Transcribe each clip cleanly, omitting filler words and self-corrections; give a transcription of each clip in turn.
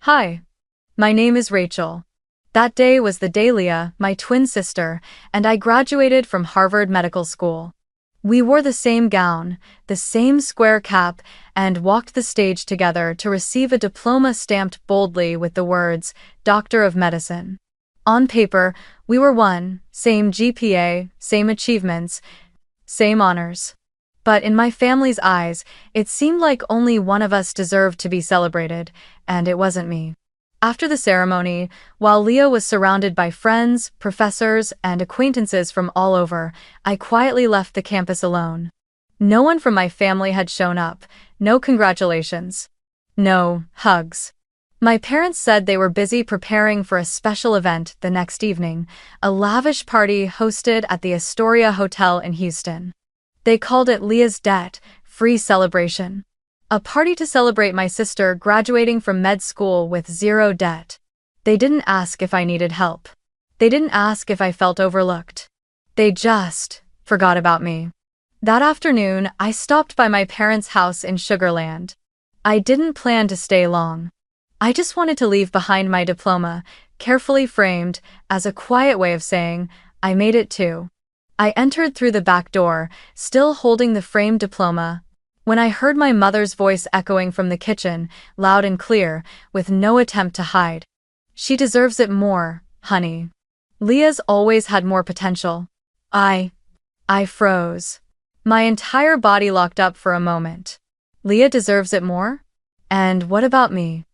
Hi, my name is Rachel. That day was the day Leah, my twin sister, and I graduated from Harvard Medical School. We wore the same gown, the same square cap, and walked the stage together to receive a diploma stamped boldly with the words, Doctor of Medicine. On paper, we were one, same GPA, same achievements, same honors. But in my family's eyes, it seemed like only one of us deserved to be celebrated, and it wasn't me. After the ceremony, while Leah was surrounded by friends, professors, and acquaintances from all over, I quietly left the campus alone. No one from my family had shown up, no congratulations. No hugs. My parents said they were busy preparing for a special event the next evening, a lavish party hosted at the Astoria Hotel in Houston. They called it Leah's debt-free celebration. A party to celebrate my sister graduating from med school with zero debt. They didn't ask if I needed help. They didn't ask if I felt overlooked. They just forgot about me. That afternoon, I stopped by my parents' house in Sugar Land. I didn't plan to stay long. I just wanted to leave behind my diploma, carefully framed as a quiet way of saying, I made it too. I entered through the back door, still holding the framed diploma, when I heard my mother's voice echoing from the kitchen, loud and clear, with no attempt to hide. She deserves it more, honey. Leah's always had more potential. I froze. My entire body locked up for a moment. Leah deserves it more? And what about me?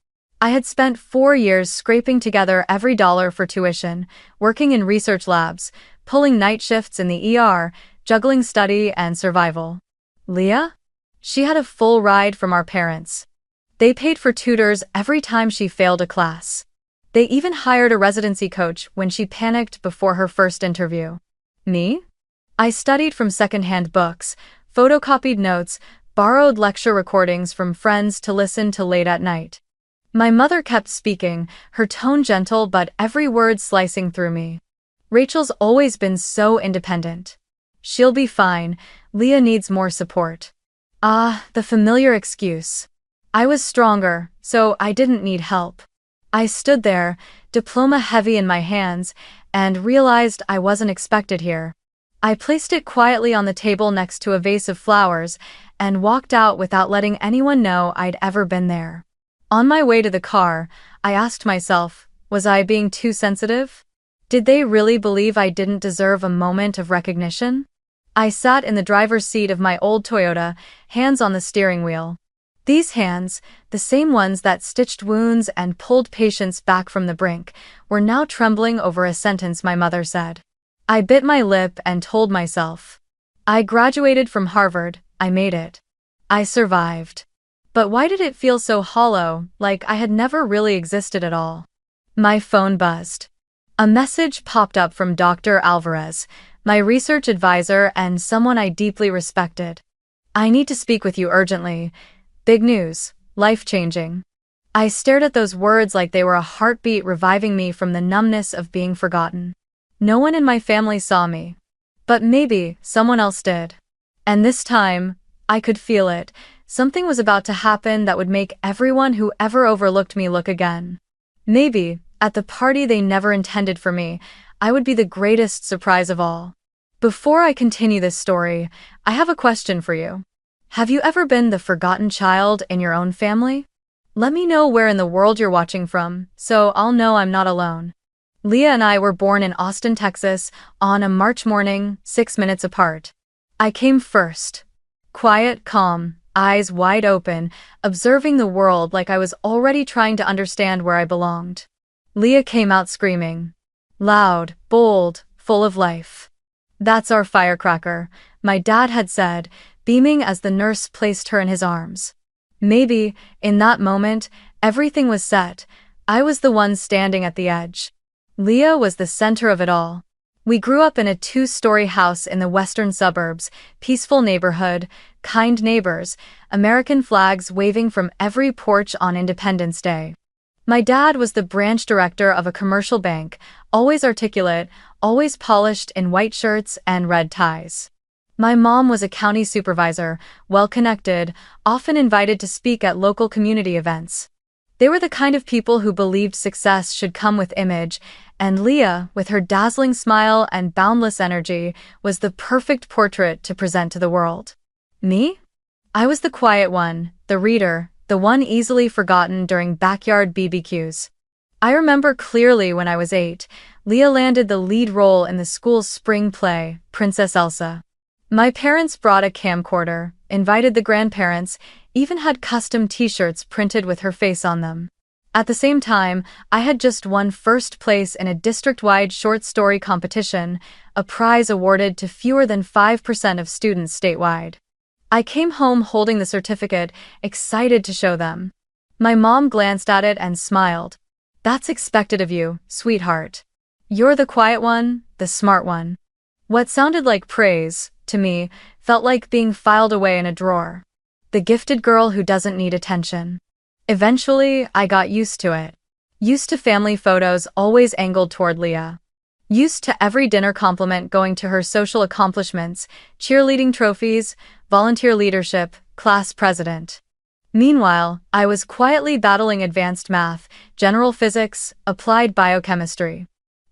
I had spent 4 years scraping together every dollar for tuition, working in research labs, pulling night shifts in the ER, juggling study and survival. Leah? She had a full ride from our parents. They paid for tutors every time she failed a class. They even hired a residency coach when she panicked before her first interview. Me? I studied from secondhand books, photocopied notes, borrowed lecture recordings from friends to listen to late at night. My mother kept speaking, her tone gentle but every word slicing through me. Rachel's always been so independent. She'll be fine, Leah needs more support. The familiar excuse. I was stronger, so I didn't need help. I stood there, diploma heavy in my hands, and realized I wasn't expected here. I placed it quietly on the table next to a vase of flowers and walked out without letting anyone know I'd ever been there. On my way to the car, I asked myself, was I being too sensitive? Did they really believe I didn't deserve a moment of recognition? I sat in the driver's seat of my old Toyota, hands on the steering wheel. These hands, the same ones that stitched wounds and pulled patients back from the brink, were now trembling over a sentence my mother said. I bit my lip and told myself. I graduated from Harvard, I made it. I survived. But why did it feel so hollow, like I had never really existed at all? My phone buzzed. A message popped up from Dr. Alvarez, my research advisor and someone I deeply respected. I need to speak with you urgently. Big news, life-changing. I stared at those words like they were a heartbeat reviving me from the numbness of being forgotten. No one in my family saw me. But maybe someone else did. And this time, I could feel it. Something was about to happen that would make everyone who ever overlooked me look again. Maybe, at the party they never intended for me, I would be the greatest surprise of all. Before I continue this story, I have a question for you. Have you ever been the forgotten child in your own family? Let me know where in the world you're watching from, so I'll know I'm not alone. Leah and I were born in Austin, Texas, on a March morning, 6 minutes apart. I came first. Quiet, calm, eyes wide open, observing the world like I was already trying to understand where I belonged. Leah came out screaming. Loud, bold, full of life. That's our firecracker, my dad had said, beaming as the nurse placed her in his arms. Maybe, in that moment, everything was set. I was the one standing at the edge. Leah was the center of it all. We grew up in a 2-story house in the western suburbs, peaceful neighborhood, kind neighbors, American flags waving from every porch on Independence Day. My dad was the branch director of a commercial bank, always articulate, always polished in white shirts and red ties. My mom was a county supervisor, well-connected, often invited to speak at local community events. They were the kind of people who believed success should come with image, and Leah, with her dazzling smile and boundless energy, was the perfect portrait to present to the world. Me? I was the quiet one, the reader, the one easily forgotten during backyard BBQs. I remember clearly when I was 8, Leah landed the lead role in the school's spring play, Princess Elsa. My parents brought a camcorder, invited the grandparents, even had custom t-shirts printed with her face on them. At the same time, I had just won first place in a district-wide short story competition, a prize awarded to fewer than 5% of students statewide. I came home holding the certificate, excited to show them. My mom glanced at it and smiled. "That's expected of you, sweetheart. You're the quiet one, the smart one." What sounded like praise, to me, felt like being filed away in a drawer. The gifted girl who doesn't need attention. Eventually, I got used to it. Used to family photos always angled toward Leah. Used to every dinner compliment going to her social accomplishments, cheerleading trophies, volunteer leadership, class president. Meanwhile, I was quietly battling advanced math, general physics, applied biochemistry.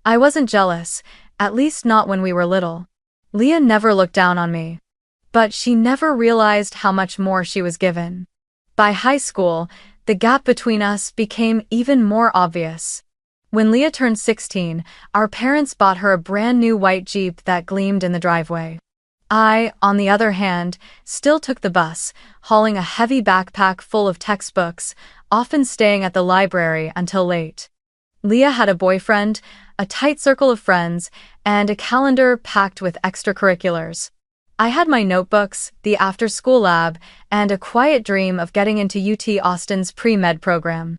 I wasn't jealous, at least not when we were little. Leah never looked down on me. But she never realized how much more she was given. By high school, the gap between us became even more obvious. When Leah turned 16, our parents bought her a brand new white Jeep that gleamed in the driveway. I, on the other hand, still took the bus, hauling a heavy backpack full of textbooks, often staying at the library until late. Leah had a boyfriend, a tight circle of friends, and a calendar packed with extracurriculars. I had my notebooks, the after-school lab, and a quiet dream of getting into UT Austin's pre-med program.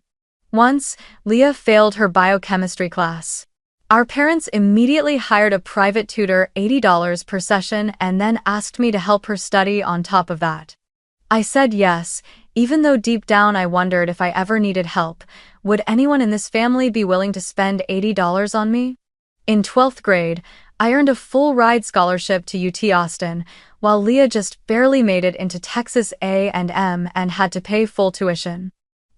Once, Leah failed her biochemistry class. Our parents immediately hired a private tutor, $80 per session, and then asked me to help her study on top of that. I said yes, even though deep down I wondered if I ever needed help. Would anyone in this family be willing to spend $80 on me? In 12th grade, I earned a full-ride scholarship to UT Austin, while Leah just barely made it into Texas A&M and had to pay full tuition.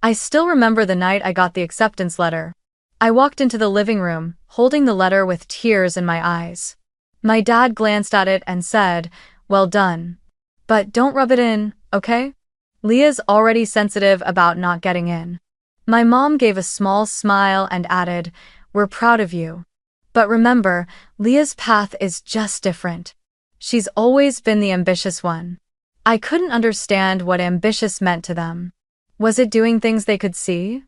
I still remember the night I got the acceptance letter. I walked into the living room, holding the letter with tears in my eyes. My dad glanced at it and said, "Well done. But don't rub it in, okay? Leah's already sensitive about not getting in." My mom gave a small smile and added, "We're proud of you. But remember, Leah's path is just different. She's always been the ambitious one." I couldn't understand what ambitious meant to them. Was it doing things they could see?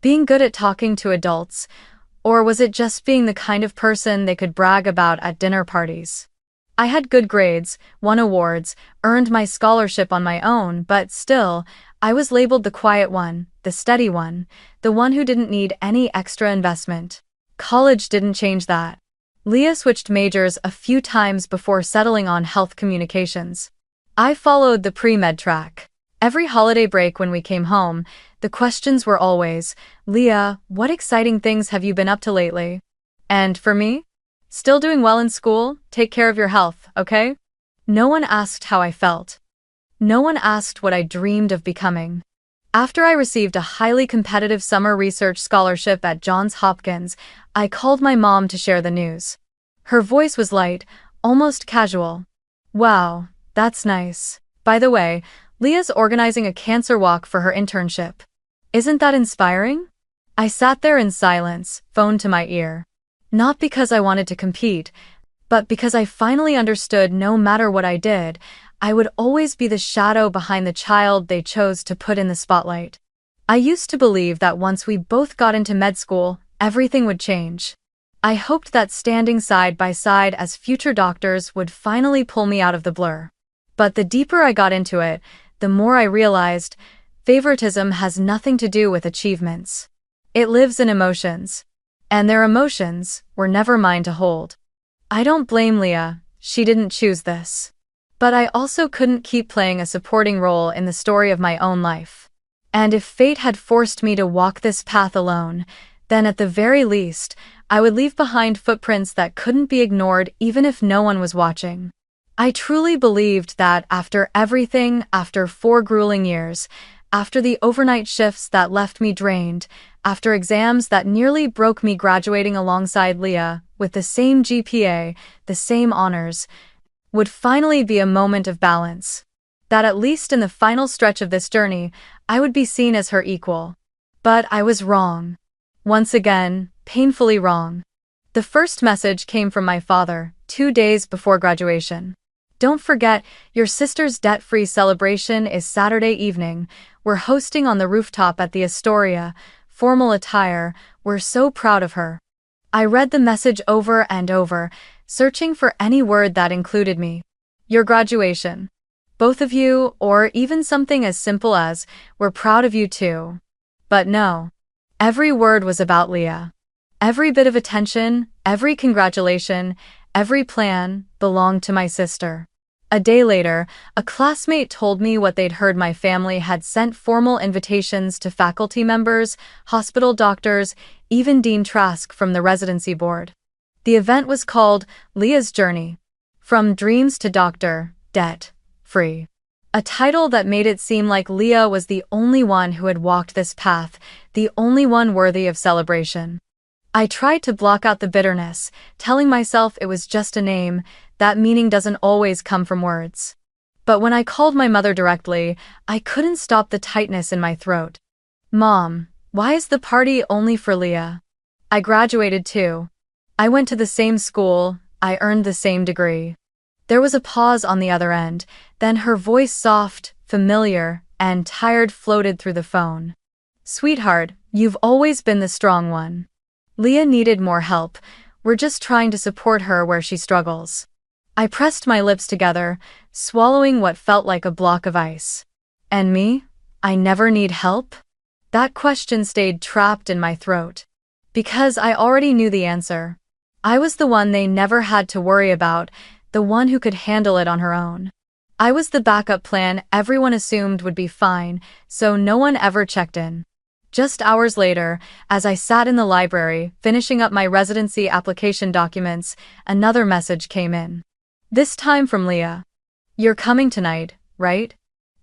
Being good at talking to adults? Or was it just being the kind of person they could brag about at dinner parties? I had good grades, won awards, earned my scholarship on my own, but still, I was labeled the quiet one, the steady one, the one who didn't need any extra investment. College didn't change that. Leah switched majors a few times before settling on health communications. I followed the pre-med track. Every holiday break when we came home, the questions were always, "Leah, what exciting things have you been up to lately?" And for me? "Still doing well in school? Take care of your health, okay?" No one asked how I felt. No one asked what I dreamed of becoming. After I received a highly competitive summer research scholarship at Johns Hopkins, I called my mom to share the news. Her voice was light, almost casual. "Wow, that's nice. By the way, Leah's organizing a cancer walk for her internship. Isn't that inspiring?" I sat there in silence, phone to my ear. Not because I wanted to compete, but because I finally understood no matter what I did, I would always be the shadow behind the child they chose to put in the spotlight. I used to believe that once we both got into med school, everything would change. I hoped that standing side by side as future doctors would finally pull me out of the blur. But the deeper I got into it, the more I realized, favoritism has nothing to do with achievements. It lives in emotions. And their emotions were never mine to hold. I don't blame Leah, she didn't choose this. But I also couldn't keep playing a supporting role in the story of my own life. And if fate had forced me to walk this path alone, then at the very least, I would leave behind footprints that couldn't be ignored even if no one was watching. I truly believed that after everything, after 4 grueling years, After the overnight shifts that left me drained, after exams that nearly broke me graduating alongside Leah, with the same GPA, the same honors, would finally be a moment of balance. That at least in the final stretch of this journey, I would be seen as her equal. But I was wrong. Once again, painfully wrong. The first message came from my father, 2 days before graduation. Don't forget, your sister's debt-free celebration is Saturday evening. We're hosting on the rooftop at the Astoria. Formal attire, we're so proud of her. I read the message over and over, searching for any word that included me. Your graduation. Both of you, or even something as simple as, we're proud of you too. But no. Every word was about Leah. Every bit of attention, every congratulation, every plan belonged to my sister. A day later, a classmate told me what they'd heard my family had sent formal invitations to faculty members, hospital doctors, even Dean Trask from the residency board. The event was called Leah's Journey. From Dreams to Doctor, Debt Free. A title that made it seem like Leah was the only one who had walked this path, the only one worthy of celebration. I tried to block out the bitterness, telling myself it was just a name, that meaning doesn't always come from words. But when I called my mother directly, I couldn't stop the tightness in my throat. Mom, why is the party only for Leah? I graduated too. I went to the same school, I earned the same degree. There was a pause on the other end, then her voice soft, familiar, and tired floated through the phone. Sweetheart, you've always been the strong one. Leah needed more help. We're just trying to support her where she struggles. I pressed my lips together, swallowing what felt like a block of ice. And me? I never need help? That question stayed trapped in my throat. Because I already knew the answer. I was the one they never had to worry about, the one who could handle it on her own. I was the backup plan everyone assumed would be fine, so no one ever checked in. Just hours later, as I sat in the library, finishing up my residency application documents, another message came in. This time from Leah. You're coming tonight, right?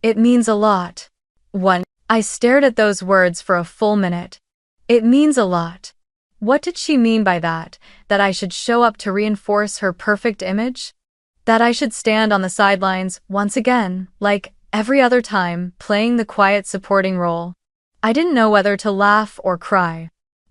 It means a lot. 1. I stared at those words for a full minute. It means a lot. What did she mean by that? That I should show up to reinforce her perfect image? That I should stand on the sidelines, once again, like every other time, playing the quiet supporting role? I didn't know whether to laugh or cry.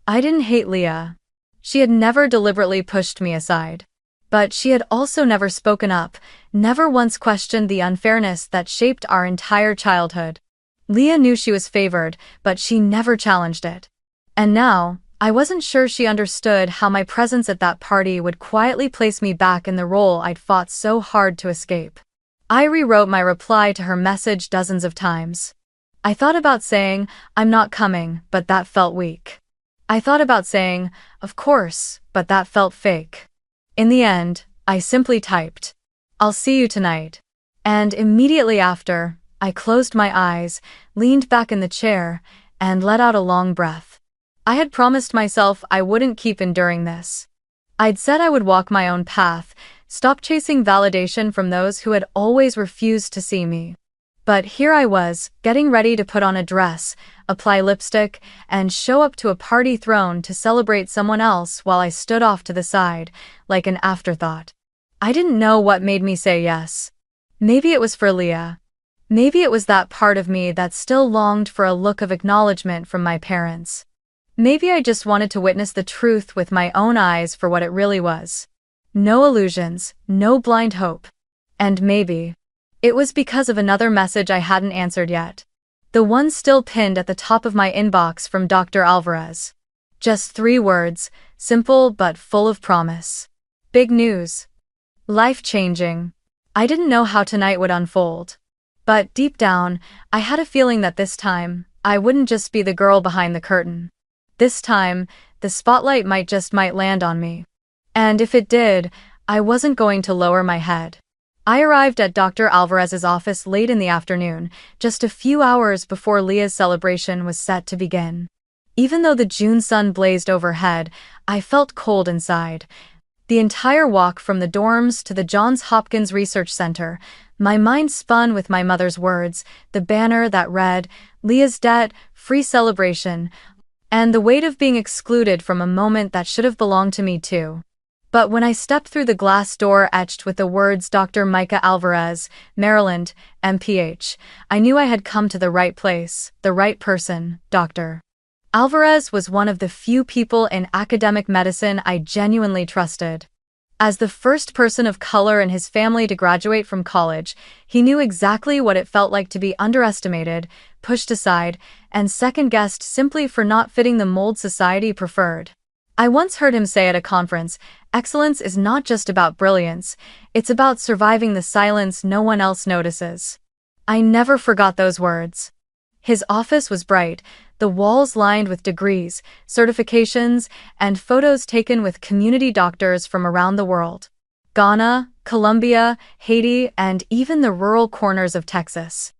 I didn't hate Leah. She had never deliberately pushed me aside. But she had also never spoken up, never once questioned the unfairness that shaped our entire childhood. Leah knew she was favored, but she never challenged it. And now, I wasn't sure she understood how my presence at that party would quietly place me back in the role I'd fought so hard to escape. I rewrote my reply to her message dozens of times. I thought about saying, I'm not coming, but that felt weak. I thought about saying, of course, but that felt fake. In the end, I simply typed, I'll see you tonight. And immediately after, I closed my eyes, leaned back in the chair, and let out a long breath. I had promised myself I wouldn't keep enduring this. I'd said I would walk my own path, stop chasing validation from those who had always refused to see me. But here I was, getting ready to put on a dress, apply lipstick, and show up to a party thrown to celebrate someone else while I stood off to the side, like an afterthought. I didn't know what made me say yes. Maybe it was for Leah. Maybe it was that part of me that still longed for a look of acknowledgement from my parents. Maybe I just wanted to witness the truth with my own eyes for what it really was. No illusions, no blind hope. And maybe it was because of another message I hadn't answered yet. The one still pinned at the top of my inbox from Dr. Alvarez. Just 3 words, simple but full of promise. Big news. Life-changing. I didn't know how tonight would unfold. But deep down, I had a feeling that this time, I wouldn't just be the girl behind the curtain. This time, the spotlight might land on me. And if it did, I wasn't going to lower my head. I arrived at Dr. Alvarez's office late in the afternoon, just a few hours before Leah's celebration was set to begin. Even though the June sun blazed overhead, I felt cold inside. The entire walk from the dorms to the Johns Hopkins Research Center, my mind spun with my mother's words, the banner that read, "Leah's debt, free celebration," and the weight of being excluded from a moment that should have belonged to me too. But when I stepped through the glass door etched with the words Dr. Micah Alvarez, Maryland, MPH, I knew I had come to the right place, the right person, Dr. Alvarez was one of the few people in academic medicine I genuinely trusted. As the first person of color in his family to graduate from college, he knew exactly what it felt like to be underestimated, pushed aside, and second-guessed simply for not fitting the mold society preferred. I once heard him say at a conference, "Excellence is not just about brilliance, it's about surviving the silence no one else notices." I never forgot those words. His office was bright, the walls lined with degrees, certifications, and photos taken with community doctors from around the world. Ghana, Colombia, Haiti, and even the rural corners of Texas.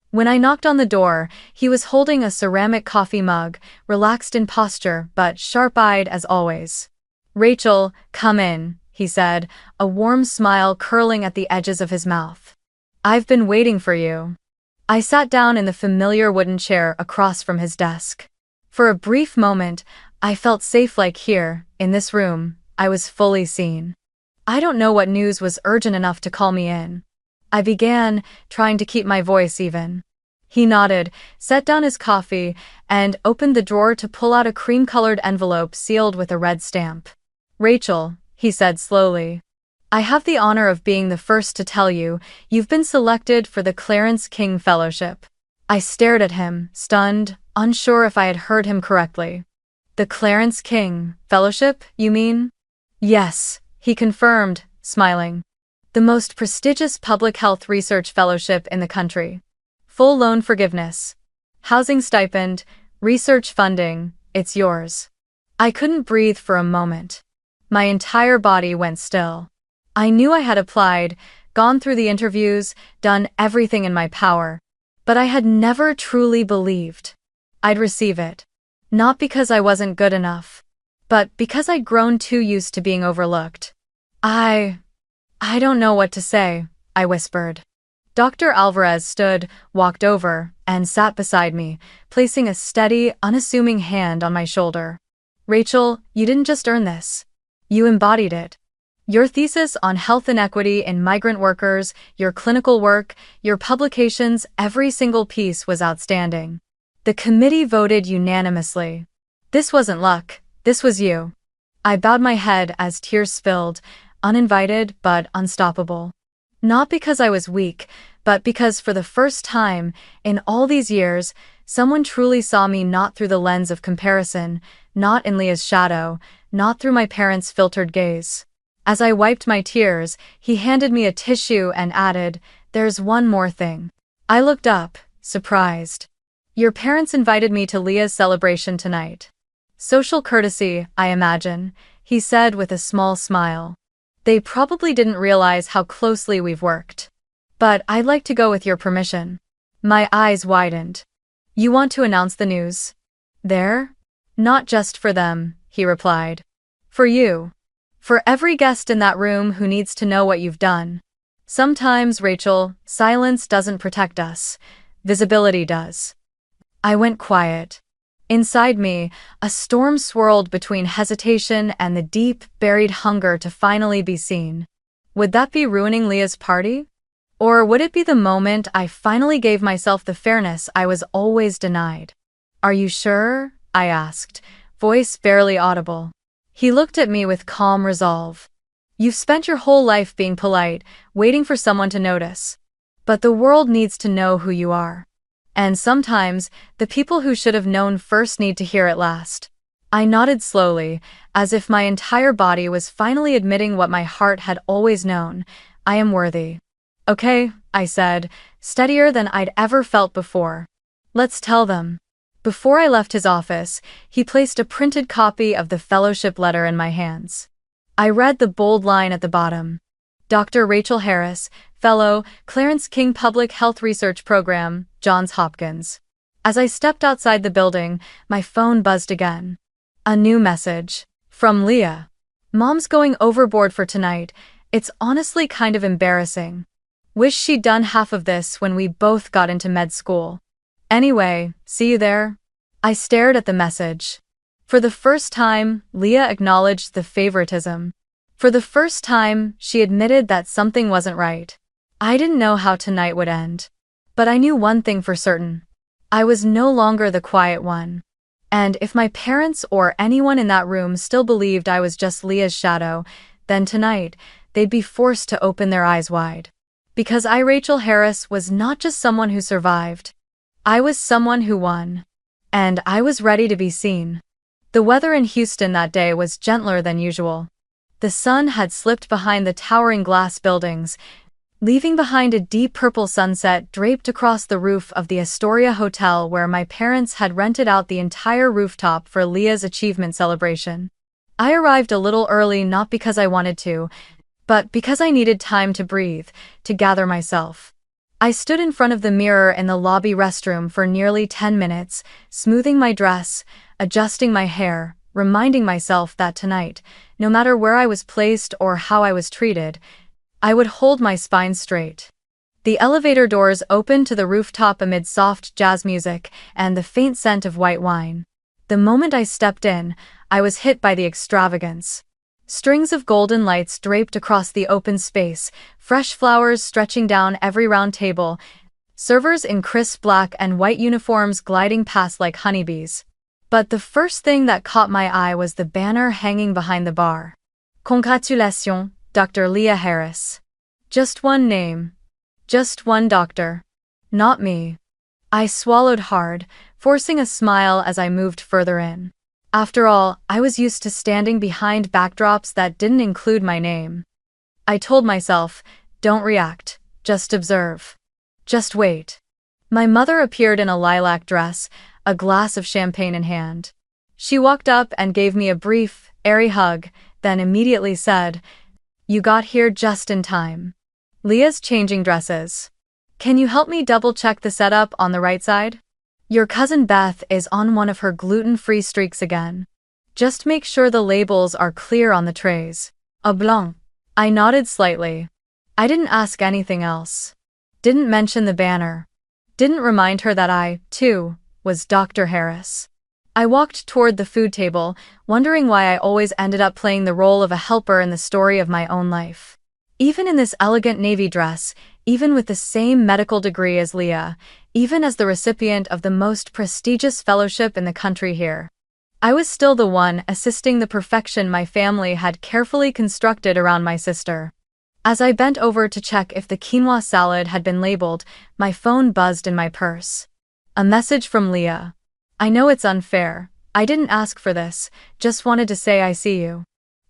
When I knocked on the door, he was holding a ceramic coffee mug, relaxed in posture but sharp-eyed as always. "Rachel, come in," he said, a warm smile curling at the edges of his mouth. "I've been waiting for you." I sat down in the familiar wooden chair across from his desk. For a brief moment, I felt safe, like here, in this room, I was fully seen. "I don't know what news was urgent enough to call me in," I began, trying to keep my voice even. He nodded, set down his coffee, and opened the drawer to pull out a cream-colored envelope sealed with a red stamp. "Rachel," he said slowly, "I have the honor of being the first to tell you, you've been selected for the Clarence King Fellowship." I stared at him, stunned, unsure if I had heard him correctly. "The Clarence King Fellowship, you mean?" "Yes," he confirmed, smiling. "The most prestigious public health research fellowship in the country. Full loan forgiveness, housing stipend, research funding, it's yours." I couldn't breathe for a moment. My entire body went still. I knew I had applied, gone through the interviews, done everything in my power, but I had never truly believed I'd receive it. Not because I wasn't good enough, but because I'd grown too used to being overlooked. I don't know what to say," I whispered. Dr. Alvarez stood, walked over, and sat beside me, placing a steady, unassuming hand on my shoulder. "Rachel, you didn't just earn this. You embodied it. Your thesis on health inequity in migrant workers, your clinical work, your publications, every single piece was outstanding. The committee voted unanimously. This wasn't luck, this was you." I bowed my head as tears spilled, uninvited but unstoppable. Not because I was weak, but because for the first time, in all these years, someone truly saw me not through the lens of comparison, not in Leah's shadow, not through my parents' filtered gaze. As I wiped my tears, he handed me a tissue and added, "There's one more thing." I looked up, surprised. "Your parents invited me to Leah's celebration tonight." "Social courtesy, I imagine," he said with a small smile. "They probably didn't realize how closely we've worked. But I'd like to go with your permission." My eyes widened. "You want to announce the news there?" "Not just for them," he replied. "For you. For every guest in that room who needs to know what you've done. Sometimes, Rachel, silence doesn't protect us. Visibility does." I went quiet. Inside me, a storm swirled between hesitation and the deep, buried hunger to finally be seen. Would that be ruining Leah's party? Or would it be the moment I finally gave myself the fairness I was always denied? "Are you sure?" I asked, voice barely audible. He looked at me with calm resolve. "You've spent your whole life being polite, waiting for someone to notice. But the world needs to know who you are. And sometimes, the people who should have known first need to hear it last." I nodded slowly, as if my entire body was finally admitting what my heart had always known. "I am worthy." "Okay," I said, steadier than I'd ever felt before. "Let's tell them." Before I left his office, he placed a printed copy of the fellowship letter in my hands. I read the bold line at the bottom. "Dr. Rachel Harris, Fellow, Clarence King Public Health Research Program, Johns Hopkins." As I stepped outside the building, my phone buzzed again. A new message. From Leah. Mom's going overboard for tonight. It's honestly kind of embarrassing. Wish she'd done half of this when we both got into med school. Anyway, see you there." I stared at the message. For the first time, Leah acknowledged the favoritism. For the first time, she admitted that something wasn't right. I didn't know how tonight would end. But I knew one thing for certain. I was no longer the quiet one. And if my parents or anyone in that room still believed I was just Leah's shadow, then tonight, they'd be forced to open their eyes wide. Because I, Rachel Harris, was not just someone who survived. I was someone who won. And I was ready to be seen. The weather in Houston that day was gentler than usual. The sun had slipped behind the towering glass buildings, leaving behind a deep purple sunset draped across the roof of the Astoria Hotel where my parents had rented out the entire rooftop for Leah's achievement celebration. I arrived a little early not because I wanted to, but because I needed time to breathe, to gather myself. I stood in front of the mirror in the lobby restroom for nearly 10 minutes, smoothing my dress, adjusting my hair, reminding myself that tonight, no matter where I was placed or how I was treated, I would hold my spine straight. The elevator doors opened to the rooftop amid soft jazz music and the faint scent of white wine. The moment I stepped in, I was hit by the extravagance. Strings of golden lights draped across the open space, fresh flowers stretching down every round table, servers in crisp black and white uniforms gliding past like honeybees. But the first thing that caught my eye was the banner hanging behind the bar. "Congratulations, Dr. Leah Harris." Just one name. Just one doctor. Not me. I swallowed hard, forcing a smile as I moved further in. After all, I was used to standing behind backdrops that didn't include my name. I told myself, don't react, just observe. Just wait. My mother appeared in a lilac dress, a glass of champagne in hand. She walked up and gave me a brief, airy hug, then immediately said, "You got here just in time. Leah's changing dresses. Can you help me double-check the setup on the right side? Your cousin Beth is on one of her gluten-free streaks again. Just make sure the labels are clear on the trays." A blanc. I nodded slightly. I didn't ask anything else. Didn't mention the banner. Didn't remind her that I, too, was Dr. Harris. I walked toward the food table, wondering why I always ended up playing the role of a helper in the story of my own life. Even in this elegant navy dress, even with the same medical degree as Leah, even as the recipient of the most prestigious fellowship in the country here, I was still the one assisting the perfection my family had carefully constructed around my sister. As I bent over to check if the quinoa salad had been labeled, my phone buzzed in my purse. A message from Leah. "I know it's unfair. I didn't ask for this, just wanted to say I see you."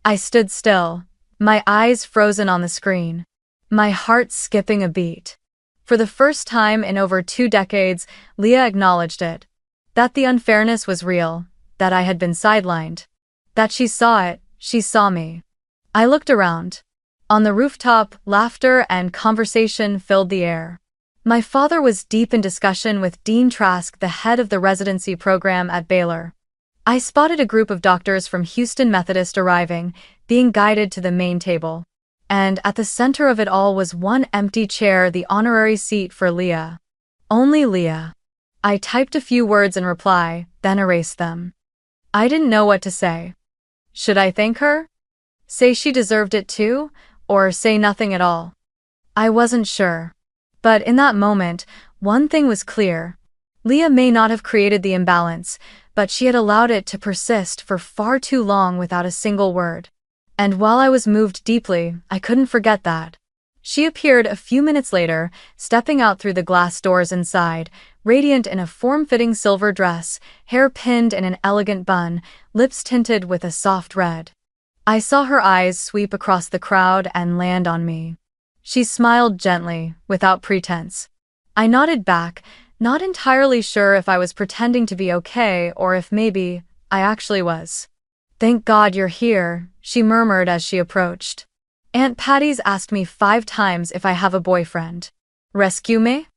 I stood still, my eyes frozen on the screen, my heart skipping a beat. For the first time in over 2 decades, Leah acknowledged it. That the unfairness was real, that I had been sidelined. That she saw it, she saw me. I looked around. On the rooftop, laughter and conversation filled the air. My father was deep in discussion with Dean Trask, the head of the residency program at Baylor. I spotted a group of doctors from Houston Methodist arriving, being guided to the main table. And at the center of it all was one empty chair, the honorary seat for Leah. Only Leah. I typed a few words in reply, then erased them. I didn't know what to say. Should I thank her? Say she deserved it too? Or say nothing at all? I wasn't sure. But in that moment, one thing was clear. Leah may not have created the imbalance, but she had allowed it to persist for far too long without a single word. And while I was moved deeply, I couldn't forget that. She appeared a few minutes later, stepping out through the glass doors inside, radiant in a form-fitting silver dress, hair pinned in an elegant bun, lips tinted with a soft red. I saw her eyes sweep across the crowd and land on me. She smiled gently, without pretense. I nodded back, not entirely sure if I was pretending to be okay or if maybe I actually was. "Thank God you're here," she murmured as she approached. "Aunt Patty's asked me 5 times if I have a boyfriend. Rescue me?"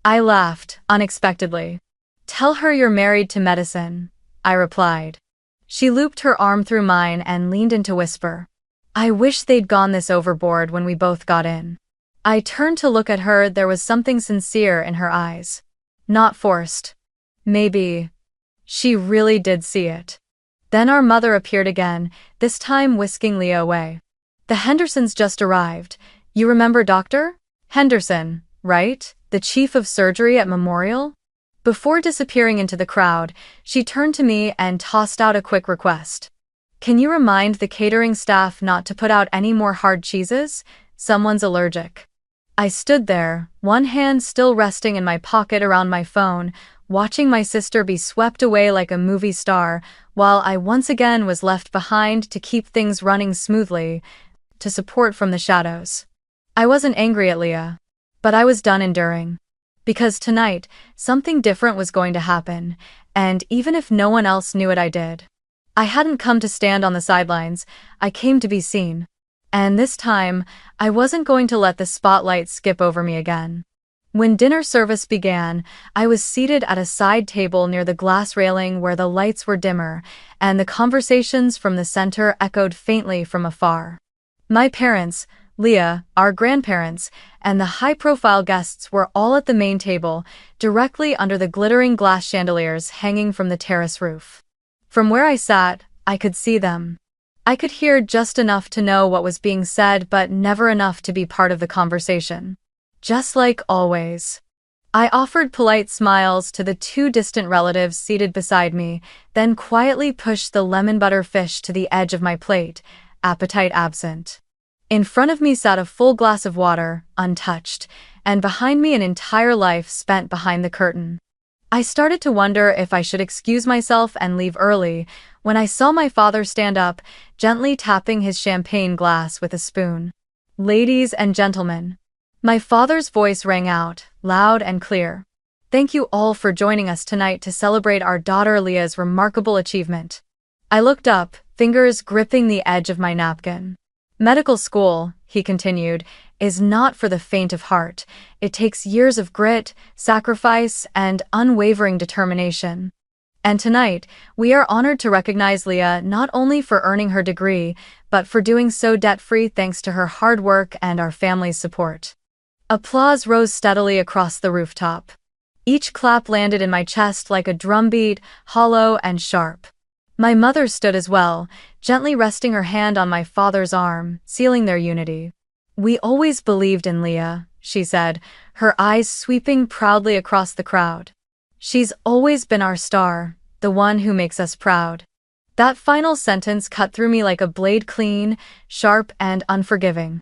I laughed, unexpectedly. "Tell her you're married to medicine," I replied. She looped her arm through mine and leaned in to whisper, I wish they'd gone this overboard when we both got in. I turned to look at her. There was something sincere in her eyes. Not forced. Maybe she really did see it. Then our mother appeared again, this time whisking Leah away. The Hendersons just arrived. You remember Dr. Henderson, right? The chief of surgery at Memorial? Before disappearing into the crowd, she turned to me and tossed out a quick request. Can you remind the catering staff not to put out any more hard cheeses? Someone's allergic. I stood there, one hand still resting in my pocket around my phone, watching my sister be swept away like a movie star, while I once again was left behind to keep things running smoothly, to support from the shadows. I wasn't angry at Leah, but I was done enduring. Because tonight, something different was going to happen, and even if no one else knew it, I did. I hadn't come to stand on the sidelines, I came to be seen. And this time, I wasn't going to let the spotlight skip over me again. When dinner service began, I was seated at a side table near the glass railing where the lights were dimmer, and the conversations from the center echoed faintly from afar. My parents, Leah, our grandparents, and the high-profile guests were all at the main table, directly under the glittering glass chandeliers hanging from the terrace roof. From where I sat, I could see them. I could hear just enough to know what was being said, but never enough to be part of the conversation. Just like always. I offered polite smiles to the two distant relatives seated beside me, then quietly pushed the lemon butter fish to the edge of my plate, appetite absent. In front of me sat a full glass of water, untouched, and behind me an entire life spent behind the curtain. I started to wonder if I should excuse myself and leave early, when I saw my father stand up, gently tapping his champagne glass with a spoon. Ladies and gentlemen. My father's voice rang out, loud and clear. Thank you all for joining us tonight to celebrate our daughter Leah's remarkable achievement. I looked up, fingers gripping the edge of my napkin. Medical school, he continued, is not for the faint of heart. It takes years of grit, sacrifice, and unwavering determination. And tonight, we are honored to recognize Leah not only for earning her degree, but for doing so debt-free thanks to her hard work and our family's support. Applause rose steadily across the rooftop. Each clap landed in my chest like a drumbeat, hollow and sharp. My mother stood as well, gently resting her hand on my father's arm, sealing their unity. We always believed in Leah, she said, her eyes sweeping proudly across the crowd. She's always been our star, the one who makes us proud. That final sentence cut through me like a blade, clean, sharp, and unforgiving.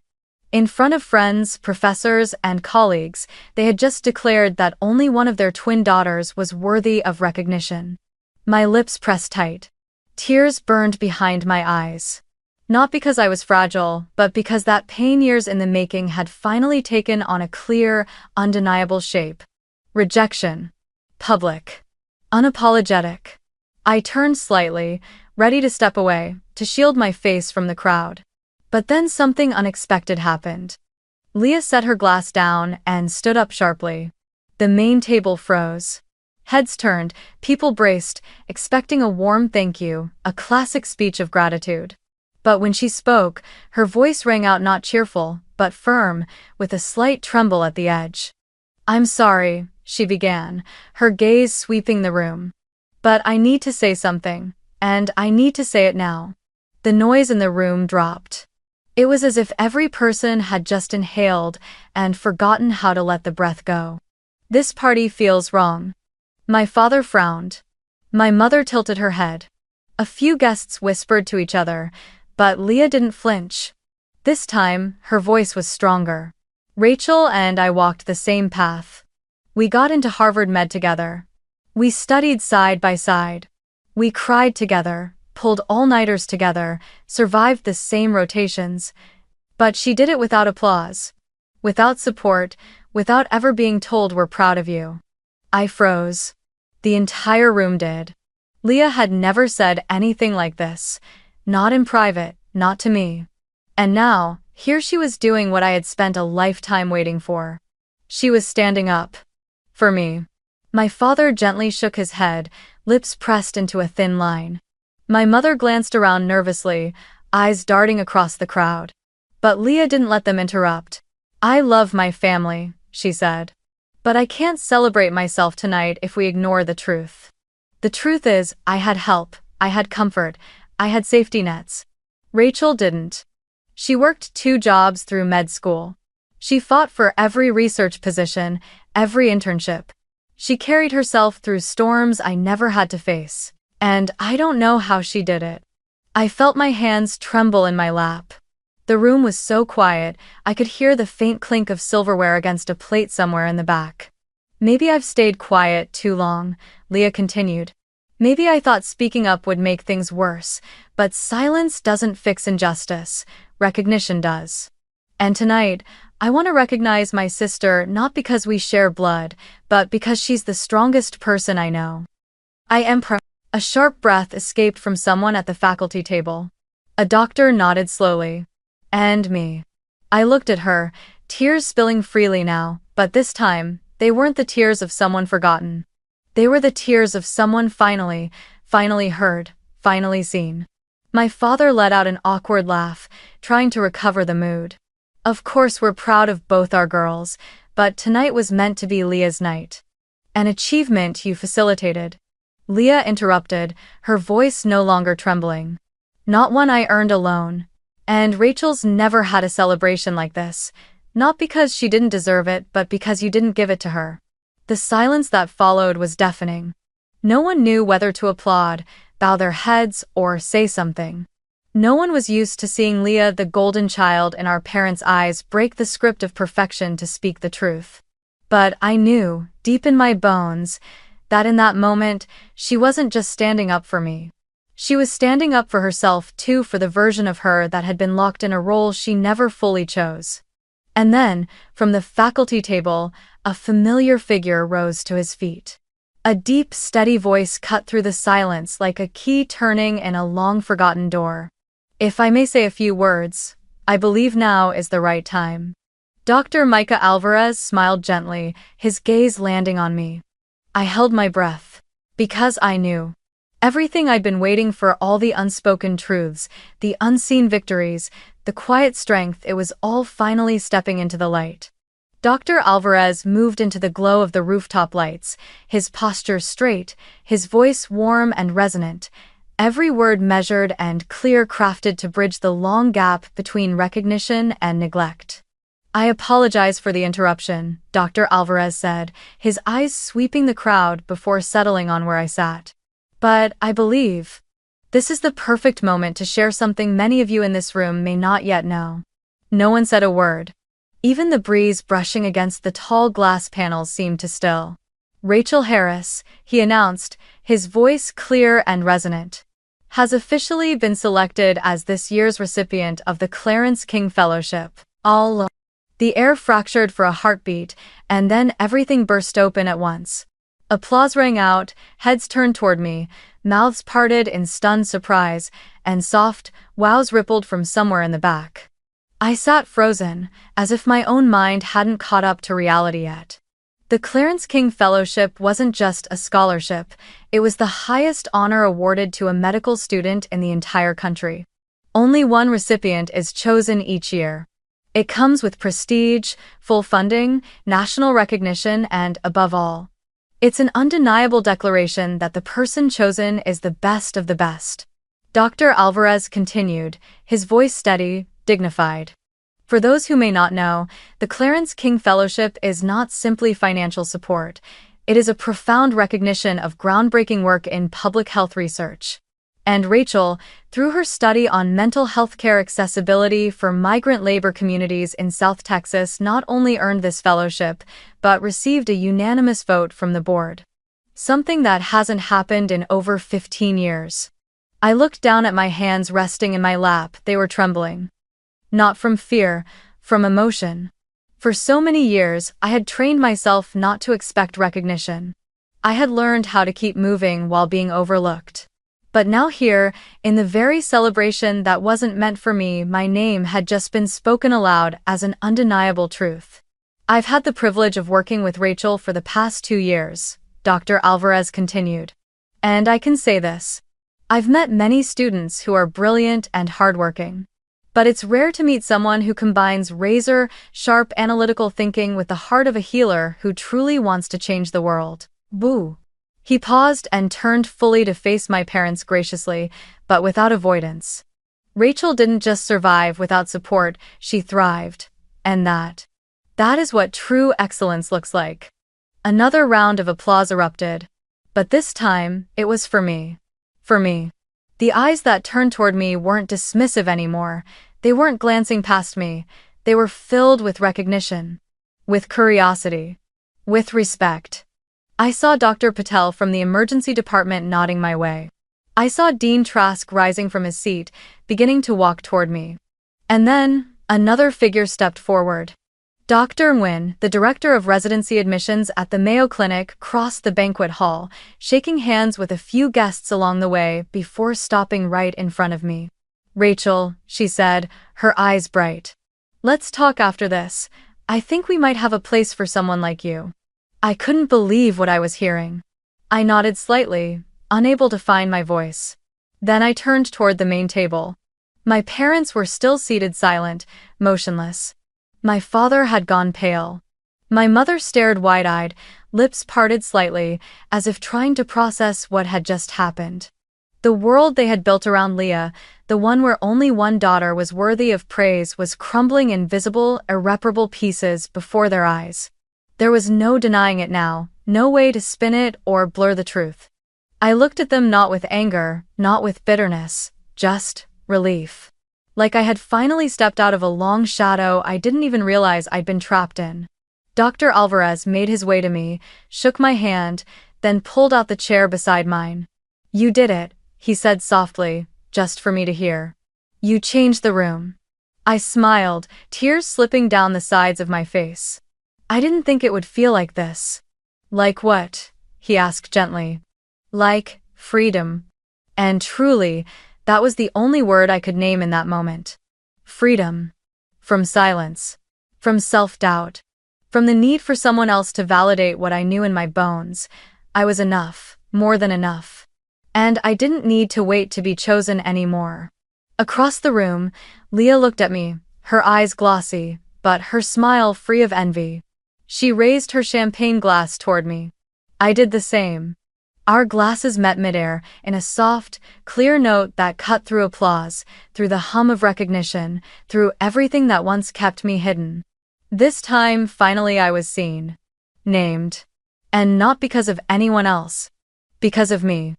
In front of friends, professors, and colleagues, they had just declared that only one of their twin daughters was worthy of recognition. My lips pressed tight. Tears burned behind my eyes. Not because I was fragile, but because that pain years in the making had finally taken on a clear, undeniable shape. Rejection. Public. Unapologetic. I turned slightly, ready to step away, to shield my face from the crowd. But then something unexpected happened. Leah set her glass down and stood up sharply. The main table froze. Heads turned, people braced, expecting a warm thank you, a classic speech of gratitude. But when she spoke, her voice rang out not cheerful, but firm, with a slight tremble at the edge. I'm sorry, she began, her gaze sweeping the room. But I need to say something, and I need to say it now. The noise in the room dropped. It was as if every person had just inhaled and forgotten how to let the breath go. This party feels wrong. My father frowned. My mother tilted her head. A few guests whispered to each other, but Leah didn't flinch. This time, her voice was stronger. Rachel and I walked the same path. We got into Harvard Med together. We studied side by side. We cried together, pulled all-nighters together, survived the same rotations. But she did it without applause, without support, without ever being told we're proud of you. I froze. The entire room did. Leah had never said anything like this. Not in private, not to me. And now, here she was doing what I had spent a lifetime waiting for. She was standing up. For me. My father gently shook his head, lips pressed into a thin line. My mother glanced around nervously, eyes darting across the crowd. But Leah didn't let them interrupt. "I love my family," she said. "But I can't celebrate myself tonight if we ignore the truth. The truth is, I had help, I had comfort, I had safety nets. Rachel didn't. She worked 2 jobs through med school. She fought for every research position, every internship. She carried herself through storms I never had to face. And I don't know how she did it." I felt my hands tremble in my lap. The room was so quiet, I could hear the faint clink of silverware against a plate somewhere in the back. "Maybe I've stayed quiet too long," Leah continued. "Maybe I thought speaking up would make things worse, but silence doesn't fix injustice, recognition does. And tonight, I want to recognize my sister not because we share blood, but because she's the strongest person I know." "I am proud." A sharp breath escaped from someone at the faculty table. A doctor nodded slowly. "And me." I looked at her, tears spilling freely now, but this time, they weren't the tears of someone forgotten. They were the tears of someone finally heard, finally seen. My father let out an awkward laugh, trying to recover the mood. "Of course we're proud of both our girls, but tonight was meant to be Leah's night. An achievement you facilitated." Leah interrupted, her voice no longer trembling. "Not one I earned alone. And Rachel's never had a celebration like this, not because she didn't deserve it, but because you didn't give it to her." The silence that followed was deafening. No one knew whether to applaud, bow their heads, or say something. No one was used to seeing Leah, the golden child in our parents' eyes, break the script of perfection to speak the truth. But I knew, deep in my bones, that in that moment, she wasn't just standing up for me. She was standing up for herself too, for the version of her that had been locked in a role she never fully chose. And then, from the faculty table, a familiar figure rose to his feet. A deep, steady voice cut through the silence like a key turning in a long-forgotten door. "If I may say a few words, I believe now is the right time." Dr. Micah Alvarez smiled gently, his gaze landing on me. I held my breath. Because I knew. Everything I'd been waiting for, all the unspoken truths, the unseen victories, the quiet strength, it was all finally stepping into the light. Dr. Alvarez moved into the glow of the rooftop lights, his posture straight, his voice warm and resonant, every word measured and clear, crafted to bridge the long gap between recognition and neglect. "I apologize for the interruption," Dr. Alvarez said, his eyes sweeping the crowd before settling on where I sat. "But I believe this is the perfect moment to share something many of you in this room may not yet know." No one said a word. Even the breeze brushing against the tall glass panels seemed to still. "Rachel Harris," he announced, his voice clear and resonant, "has officially been selected as this year's recipient of the Clarence King Fellowship." All the air fractured for a heartbeat, and then everything burst open at once. Applause rang out, heads turned toward me, mouths parted in stunned surprise, and soft wows rippled from somewhere in the back. I sat frozen, as if my own mind hadn't caught up to reality yet. The Clarence King Fellowship wasn't just a scholarship, it was the highest honor awarded to a medical student in the entire country. Only one recipient is chosen each year. It comes with prestige, full funding, national recognition, and, above all, it's an undeniable declaration that the person chosen is the best of the best. Dr. Alvarez continued, his voice steady, dignified. For those who may not know, the Clarence King Fellowship is not simply financial support. It is a profound recognition of groundbreaking work in public health research. And Rachel, through her study on mental health care accessibility for migrant labor communities in South Texas, not only earned this fellowship, but received a unanimous vote from the board. Something that hasn't happened in over 15 years. I looked down at my hands resting in my lap, they were trembling. Not from fear, from emotion. For so many years, I had trained myself not to expect recognition. I had learned how to keep moving while being overlooked. But now here, in the very celebration that wasn't meant for me, my name had just been spoken aloud as an undeniable truth. "I've had the privilege of working with Rachel for the past 2 years," Dr. Alvarez continued. "And I can say this. I've met many students who are brilliant and hardworking. But it's rare to meet someone who combines razor-sharp analytical thinking with the heart of a healer who truly wants to change the world. Boo. He paused and turned fully to face my parents graciously, but without avoidance. Rachel didn't just survive without support, she thrived. And that is what true excellence looks like. Another round of applause erupted. But this time, it was for me. For me. The eyes that turned toward me weren't dismissive anymore. They weren't glancing past me. They were filled with recognition. With curiosity. With respect. I saw Dr. Patel from the emergency department nodding my way. I saw Dean Trask rising from his seat, beginning to walk toward me. And then, another figure stepped forward. Dr. Nguyen, the director of residency admissions at the Mayo Clinic, crossed the banquet hall, shaking hands with a few guests along the way before stopping right in front of me. "Rachel," she said, her eyes bright. "Let's talk after this. I think we might have a place for someone like you." I couldn't believe what I was hearing. I nodded slightly, unable to find my voice. Then I turned toward the main table. My parents were still seated silent, motionless. My father had gone pale. My mother stared wide-eyed, lips parted slightly, as if trying to process what had just happened. The world they had built around Leah, the one where only one daughter was worthy of praise, was crumbling in visible, irreparable pieces before their eyes. There was no denying it now, no way to spin it or blur the truth. I looked at them not with anger, not with bitterness, just relief. Like I had finally stepped out of a long shadow I didn't even realize I'd been trapped in. Dr. Alvarez made his way to me, shook my hand, then pulled out the chair beside mine. "You did it," he said softly, just for me to hear. "You changed the room." I smiled, tears slipping down the sides of my face. I didn't think it would feel like this. "Like what?" he asked gently. "Like freedom." And truly, that was the only word I could name in that moment. Freedom. From silence. From self-doubt. From the need for someone else to validate what I knew in my bones. I was enough, more than enough. And I didn't need to wait to be chosen anymore. Across the room, Leah looked at me, her eyes glossy, but her smile free of envy. She raised her champagne glass toward me. I did the same. Our glasses met midair, in a soft, clear note that cut through applause, through the hum of recognition, through everything that once kept me hidden. This time, finally I was seen. Named. And not because of anyone else. Because of me.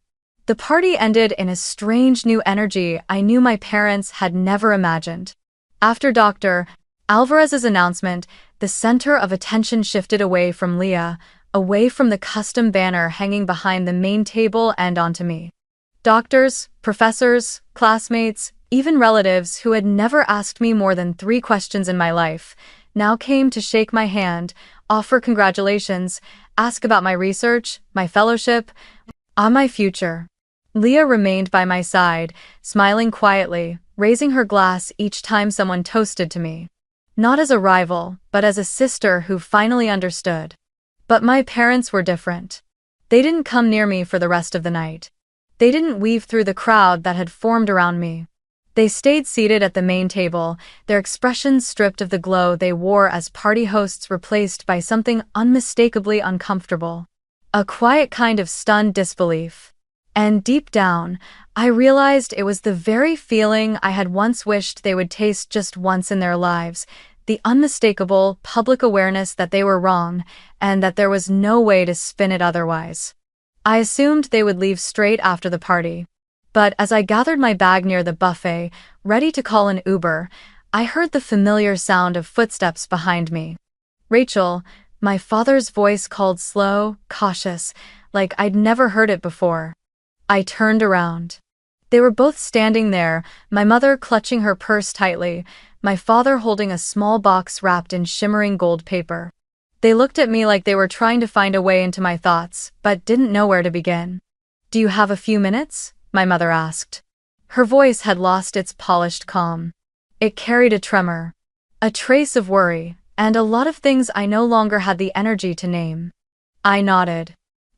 The party ended in a strange new energy I knew my parents had never imagined. After Dr. Alvarez's announcement, the center of attention shifted away from Leah, away from the custom banner hanging behind the main table and onto me. Doctors, professors, classmates, even relatives who had never asked me more than 3 questions in my life, now came to shake my hand, offer congratulations, ask about my research, my fellowship, on my future. Leah remained by my side, smiling quietly, raising her glass each time someone toasted to me. Not as a rival, but as a sister who finally understood. But my parents were different. They didn't come near me for the rest of the night. They didn't weave through the crowd that had formed around me. They stayed seated at the main table, their expressions stripped of the glow they wore as party hosts replaced by something unmistakably uncomfortable. A quiet kind of stunned disbelief. And deep down, I realized it was the very feeling I had once wished they would taste just once in their lives, the unmistakable public awareness that they were wrong, and that there was no way to spin it otherwise. I assumed they would leave straight after the party. But as I gathered my bag near the buffet, ready to call an Uber, I heard the familiar sound of footsteps behind me. "Rachel," my father's voice called slow, cautious, like I'd never heard it before. I turned around. They were both standing there, my mother clutching her purse tightly, my father holding a small box wrapped in shimmering gold paper. They looked at me like they were trying to find a way into my thoughts, but didn't know where to begin. "Do you have a few minutes?" my mother asked. Her voice had lost its polished calm. It carried a tremor, a trace of worry, and a lot of things I no longer had the energy to name. I nodded.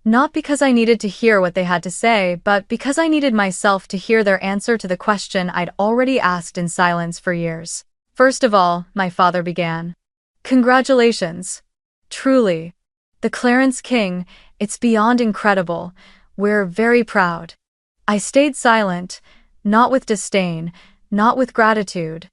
Not because I needed to hear what they had to say, but because I needed myself to hear their answer to the question I'd already asked in silence for years. First of all, my father began. Congratulations. Truly. The Clarence King, it's beyond incredible. We're very proud. I stayed silent, not with disdain, not with gratitude.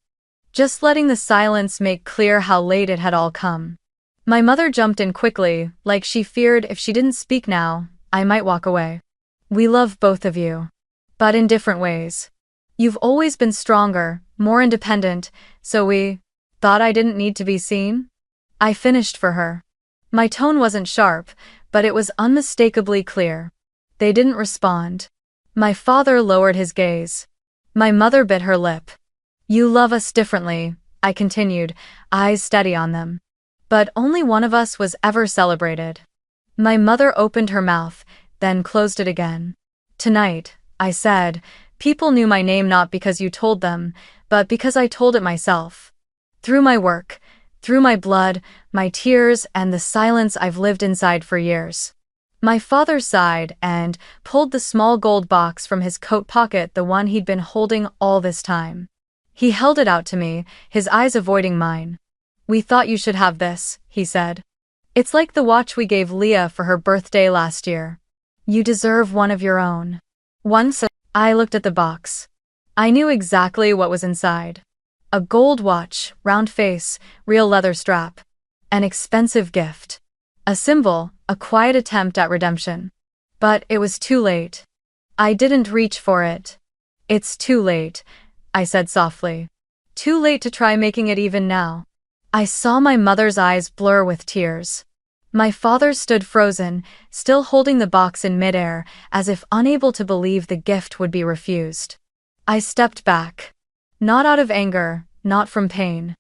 Just letting the silence make clear how late it had all come. My mother jumped in quickly, like she feared if she didn't speak now, I might walk away. We love both of you. But in different ways. You've always been stronger, more independent, so we thought I didn't need to be seen? I finished for her. My tone wasn't sharp, but it was unmistakably clear. They didn't respond. My father lowered his gaze. My mother bit her lip. You love us differently, I continued, eyes steady on them. But only one of us was ever celebrated. My mother opened her mouth, then closed it again. Tonight, I said, people knew my name not because you told them, but because I told it myself. Through my work, through my blood, my tears, and the silence I've lived inside for years. My father sighed and pulled the small gold box from his coat pocket, the one he'd been holding all this time. He held it out to me, his eyes avoiding mine. We thought you should have this, he said. It's like the watch we gave Leah for her birthday last year. You deserve one of your own. Once I looked at the box. I knew exactly what was inside. A gold watch, round face, real leather strap. An expensive gift. A symbol, a quiet attempt at redemption. But it was too late. I didn't reach for it. It's too late, I said softly. Too late to try making it even now. I saw my mother's eyes blur with tears. My father stood frozen, still holding the box in midair, as if unable to believe the gift would be refused. I stepped back. Not out of anger, not from pain.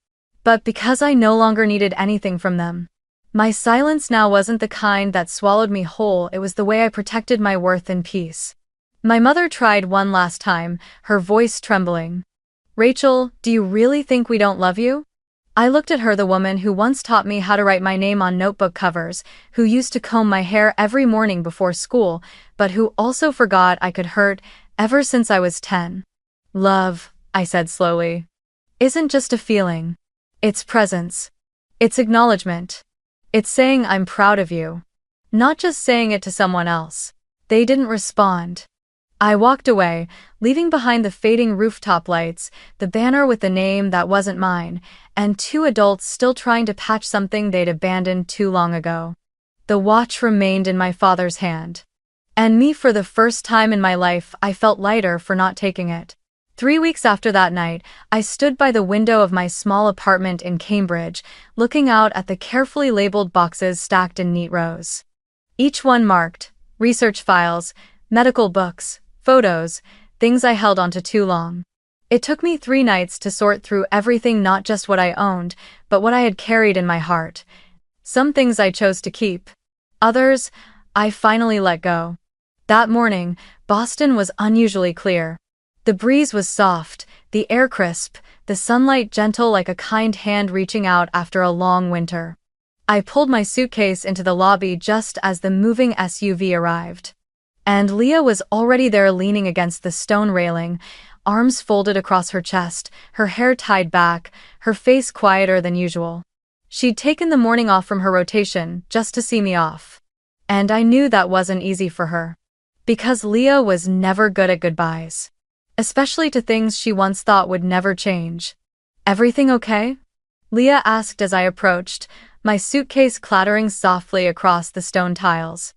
But because I no longer needed anything from them. My silence now wasn't the kind that swallowed me whole, it was the way I protected my worth and peace. My mother tried one last time, her voice trembling. Rachel, do you really think we don't love you? I looked at her, the woman who once taught me how to write my name on notebook covers, who used to comb my hair every morning before school, but who also forgot I could hurt ever since I was 10. Love, I said slowly, isn't just a feeling. It's presence. It's acknowledgement. It's saying I'm proud of you. Not just saying it to someone else. They didn't respond. I walked away, leaving behind the fading rooftop lights, the banner with the name that wasn't mine, and two adults still trying to patch something they'd abandoned too long ago. The watch remained in my father's hand. And me, for the first time in my life, I felt lighter for not taking it. 3 weeks after that night, I stood by the window of my small apartment in Cambridge, looking out at the carefully labeled boxes stacked in neat rows. Each one marked, research files, medical books, photos, things I held onto too long. It took me 3 nights to sort through everything, not just what I owned, but what I had carried in my heart. Some things I chose to keep. Others, I finally let go. That morning, Boston was unusually clear. The breeze was soft, the air crisp, the sunlight gentle, like a kind hand reaching out after a long winter. I pulled my suitcase into the lobby just as the moving SUV arrived. And Leah was already there, leaning against the stone railing, arms folded across her chest, her hair tied back, her face quieter than usual. She'd taken the morning off from her rotation just to see me off. And I knew that wasn't easy for her. Because Leah was never good at goodbyes. Especially to things she once thought would never change. Everything okay? Leah asked as I approached, my suitcase clattering softly across the stone tiles.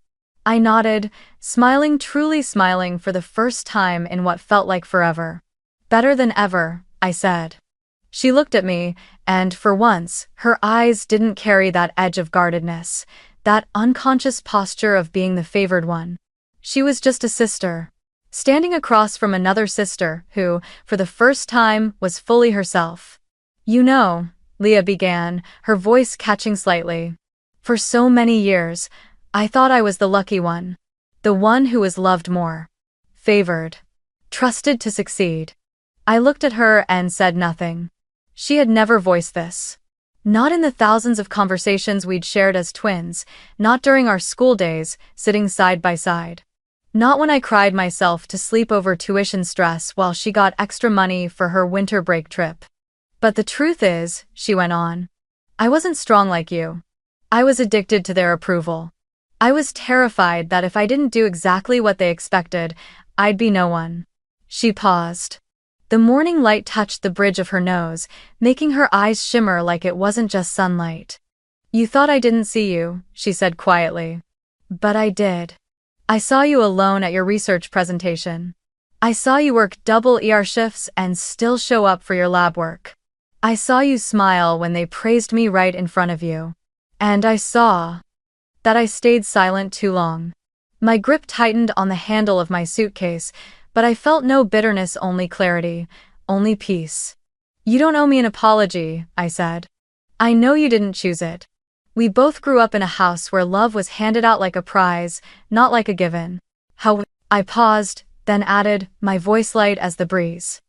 I nodded, smiling, truly smiling for the first time in what felt like forever. Better than ever, I said. She looked at me, and for once, her eyes didn't carry that edge of guardedness, that unconscious posture of being the favored one. She was just a sister, standing across from another sister who, for the first time, was fully herself. You know, Leah began, her voice catching slightly. For so many years, I thought I was the lucky one. The one who was loved more. Favored. Trusted to succeed. I looked at her and said nothing. She had never voiced this. Not in the thousands of conversations we'd shared as twins, not during our school days, sitting side by side. Not when I cried myself to sleep over tuition stress while she got extra money for her winter break trip. But the truth is, she went on, I wasn't strong like you. I was addicted to their approval. I was terrified that if I didn't do exactly what they expected, I'd be no one. She paused. The morning light touched the bridge of her nose, making her eyes shimmer like it wasn't just sunlight. You thought I didn't see you, she said quietly. But I did. I saw you alone at your research presentation. I saw you work double shifts and still show up for your lab work. I saw you smile when they praised me right in front of you. And I saw that I stayed silent too long. My grip tightened on the handle of my suitcase, but I felt no bitterness, only clarity, only peace. You don't owe me an apology, I said. I know you didn't choose it. We both grew up in a house where love was handed out like a prize, not like a given. I paused, then added, my voice light as the breeze.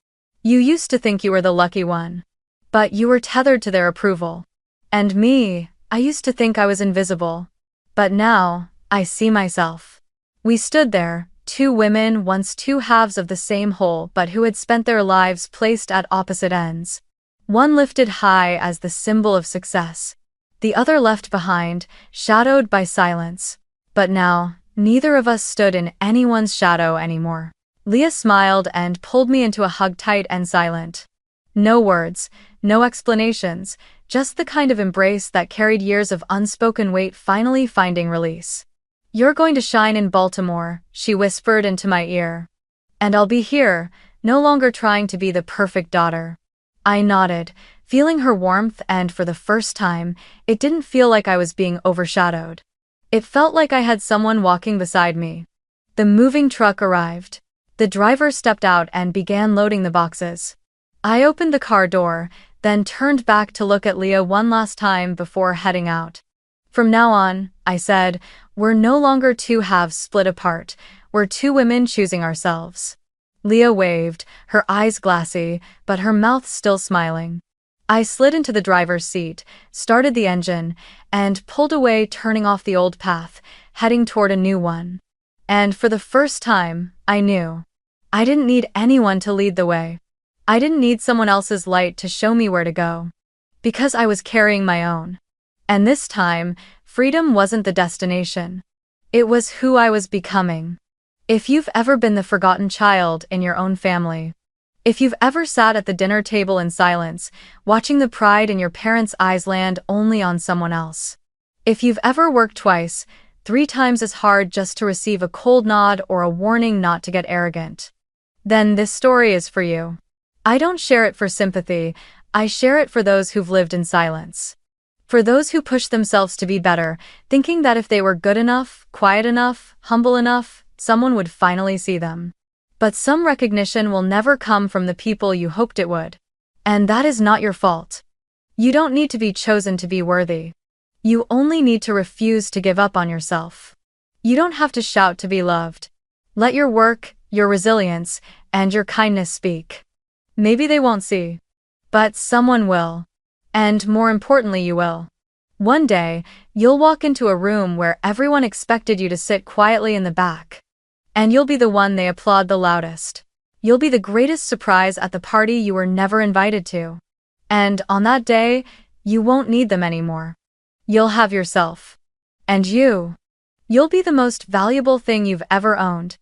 You used to think you were the lucky one. But you were tethered to their approval. And me, I used to think I was invisible. But now, I see myself. We stood there, two women, once two halves of the same whole, but who had spent their lives placed at opposite ends. One lifted high as the symbol of success. The other left behind, shadowed by silence. But now, neither of us stood in anyone's shadow anymore. Leah smiled and pulled me into a hug, tight and silent. No words, no explanations, just the kind of embrace that carried years of unspoken weight finally finding release. You're going to shine in Baltimore, she whispered into my ear. And I'll be here, no longer trying to be the perfect daughter. I nodded, feeling her warmth, and for the first time, it didn't feel like I was being overshadowed. It felt like I had someone walking beside me. The moving truck arrived. The driver stepped out and began loading the boxes. I opened the car door, then turned back to look at Leah one last time before heading out. From now on, I said, we're no longer two halves split apart, we're two women choosing ourselves. Leah waved, her eyes glassy, but her mouth still smiling. I slid into the driver's seat, started the engine, and pulled away, turning off the old path, heading toward a new one. And for the first time, I knew. I didn't need anyone to lead the way. I didn't need someone else's light to show me where to go. Because I was carrying my own. And this time, freedom wasn't the destination. It was who I was becoming. If you've ever been the forgotten child in your own family, if you've ever sat at the dinner table in silence, watching the pride in your parents' eyes land only on someone else, if you've ever worked twice, 3 times as hard just to receive a cold nod or a warning not to get arrogant, then this story is for you. I don't share it for sympathy, I share it for those who've lived in silence. For those who push themselves to be better, thinking that if they were good enough, quiet enough, humble enough, someone would finally see them. But some recognition will never come from the people you hoped it would. And that is not your fault. You don't need to be chosen to be worthy. You only need to refuse to give up on yourself. You don't have to shout to be loved. Let your work, your resilience, and your kindness speak. Maybe they won't see. But someone will. And more importantly, you will. One day, you'll walk into a room where everyone expected you to sit quietly in the back. And you'll be the one they applaud the loudest. You'll be the greatest surprise at the party you were never invited to. And on that day, you won't need them anymore. You'll have yourself. And you'll be the most valuable thing you've ever owned.